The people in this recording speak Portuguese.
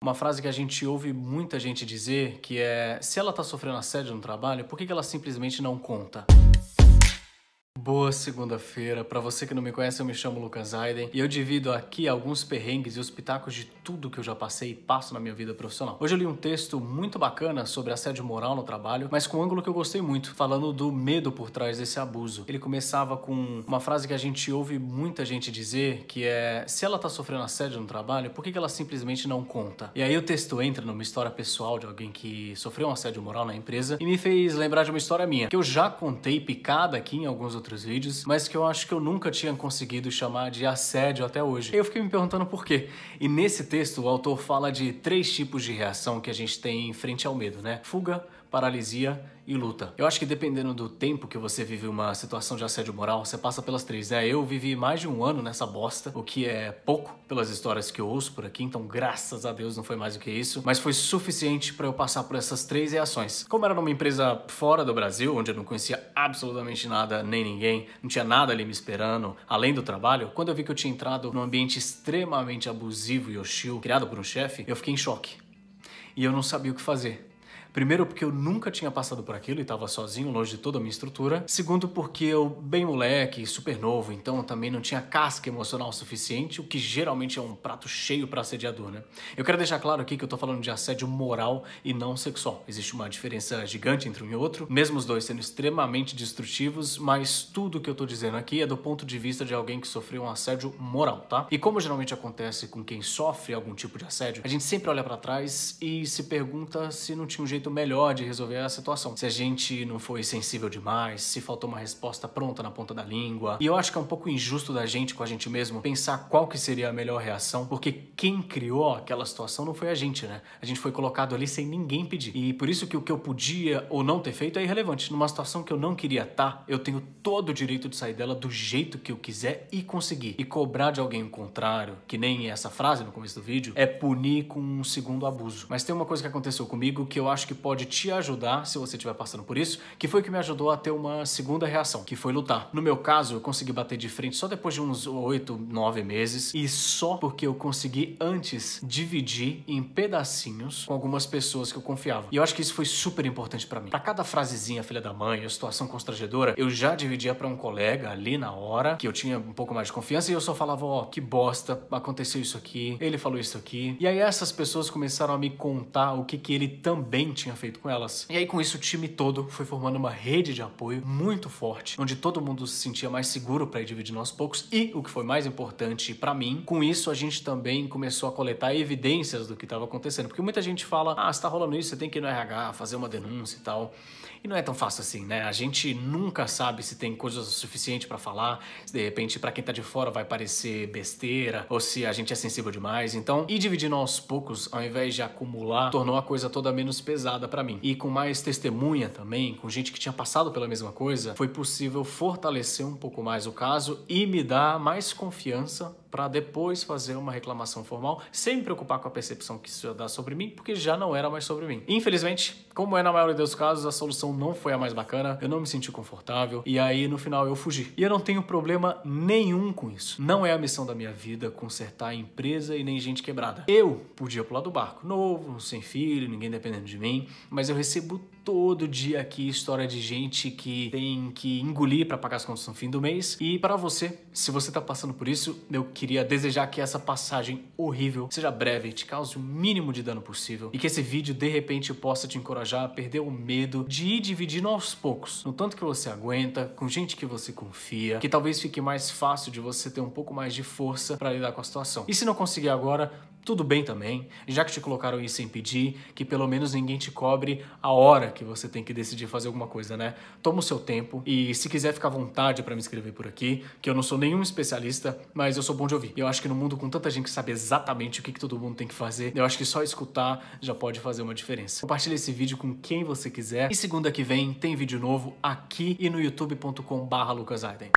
Uma frase que a gente ouve muita gente dizer que é: se ela tá sofrendo assédio no trabalho, por que ela simplesmente não conta? Boa segunda-feira. Pra você que não me conhece, eu me chamo Lucas Aiden e eu divido aqui alguns perrengues e os pitacos de tudo que eu já passei e passo na minha vida profissional. Hoje eu li um texto muito bacana sobre assédio moral no trabalho, mas com um ângulo que eu gostei muito, falando do medo por trás desse abuso. Ele começava com uma frase que a gente ouve muita gente dizer, que é: se ela tá sofrendo assédio no trabalho, por que ela simplesmente não conta? E aí o texto entra numa história pessoal de alguém que sofreu um assédio moral na empresa e me fez lembrar de uma história minha, que eu já contei picada aqui em alguns outros vídeos, mas que eu acho que eu nunca tinha conseguido chamar de assédio até hoje. E eu fiquei me perguntando por quê. E nesse texto o autor fala de 3 tipos de reação que a gente tem em frente ao medo, né? Fuga, paralisia e luta. Eu acho que dependendo do tempo que você vive uma situação de assédio moral, você passa pelas 3, né? Eu vivi mais de 1 ano nessa bosta, o que é pouco pelas histórias que eu ouço por aqui, então graças a Deus não foi mais do que isso, mas foi suficiente para eu passar por essas 3 reações. Como era numa empresa fora do Brasil, onde eu não conhecia absolutamente nada nem ninguém, não tinha nada ali me esperando, além do trabalho, quando eu vi que eu tinha entrado num ambiente extremamente abusivo e hostil, criado por um chefe, eu fiquei em choque. E eu não sabia o que fazer. Primeiro, porque eu nunca tinha passado por aquilo e estava sozinho, longe de toda a minha estrutura. Segundo, porque eu, bem moleque, super novo, então também não tinha casca emocional suficiente, o que geralmente é um prato cheio para assediador, né? Eu quero deixar claro aqui que eu tô falando de assédio moral e não sexual. Existe uma diferença gigante entre um e outro, mesmo os dois sendo extremamente destrutivos, mas tudo que eu tô dizendo aqui é do ponto de vista de alguém que sofreu um assédio moral, tá? E como geralmente acontece com quem sofre algum tipo de assédio, a gente sempre olha para trás e se pergunta se não tinha um jeito melhor de resolver a situação. Se a gente não foi sensível demais, se faltou uma resposta pronta na ponta da língua. E eu acho que é um pouco injusto da gente com a gente mesmo pensar qual que seria a melhor reação, porque quem criou aquela situação não foi a gente, né? A gente foi colocado ali sem ninguém pedir. E por isso que o que eu podia ou não ter feito é irrelevante. Numa situação que eu não queria estar, eu tenho todo o direito de sair dela do jeito que eu quiser e conseguir. E cobrar de alguém o contrário, que nem essa frase no começo do vídeo, é punir com um segundo abuso. Mas tem uma coisa que aconteceu comigo que eu acho que pode te ajudar se você estiver passando por isso, que foi o que me ajudou a ter uma segunda reação, que foi lutar. No meu caso, eu consegui bater de frente só depois de uns 8, 9 meses, e só porque eu consegui antes dividir em pedacinhos com algumas pessoas que eu confiava. E eu acho que isso foi super importante pra mim. Pra cada frasezinha filha da mãe, a situação constrangedora, eu já dividia pra um colega ali na hora, que eu tinha um pouco mais de confiança, e eu só falava: ó, que bosta, aconteceu isso aqui, ele falou isso aqui. E aí essas pessoas começaram a me contar o que ele também tinha feito com elas. E aí com isso o time todo foi formando uma rede de apoio muito forte, onde todo mundo se sentia mais seguro para ir dividindo aos poucos. E o que foi mais importante para mim, com isso a gente também começou a coletar evidências do que estava acontecendo, porque muita gente fala: ah, se tá rolando isso, você tem que ir no RH, fazer uma denúncia e tal. E não é tão fácil assim, né? A gente nunca sabe se tem coisa suficiente para falar, se de repente para quem tá de fora vai parecer besteira, ou se a gente é sensível demais. Então, ir dividindo aos poucos, ao invés de acumular, tornou a coisa toda menos pesada para mim. E com mais testemunha também, com gente que tinha passado pela mesma coisa, foi possível fortalecer um pouco mais o caso e me dar mais confiança para depois fazer uma reclamação formal, sem me preocupar com a percepção que isso ia dar sobre mim, porque já não era mais sobre mim. Infelizmente, como é na maioria dos casos, a solução não foi a mais bacana, eu não me senti confortável, e aí no final eu fugi. E eu não tenho problema nenhum com isso. Não é a missão da minha vida consertar a empresa e nem gente quebrada. Eu podia pular do barco, novo, sem filho, ninguém dependendo de mim, mas eu recebo todo dia aqui história de gente que tem que engolir para pagar as contas no fim do mês. E para você, se você tá passando por isso, eu queria desejar que essa passagem horrível seja breve, te cause o mínimo de dano possível e que esse vídeo de repente possa te encorajar a perder o medo de ir dividindo aos poucos, no tanto que você aguenta, com gente que você confia, que talvez fique mais fácil de você ter um pouco mais de força para lidar com a situação. E se não conseguir agora, tudo bem também, já que te colocaram isso sem pedir, que pelo menos ninguém te cobre a hora que você tem que decidir fazer alguma coisa, né? Toma o seu tempo e se quiser ficar à vontade para me escrever por aqui, que eu não sou nenhum especialista, mas eu sou bom de ouvir. Eu acho que no mundo com tanta gente que sabe exatamente o que todo mundo tem que fazer, eu acho que só escutar já pode fazer uma diferença. Compartilha esse vídeo com quem você quiser e segunda que vem tem vídeo novo aqui e no youtube.com/LucasAiden.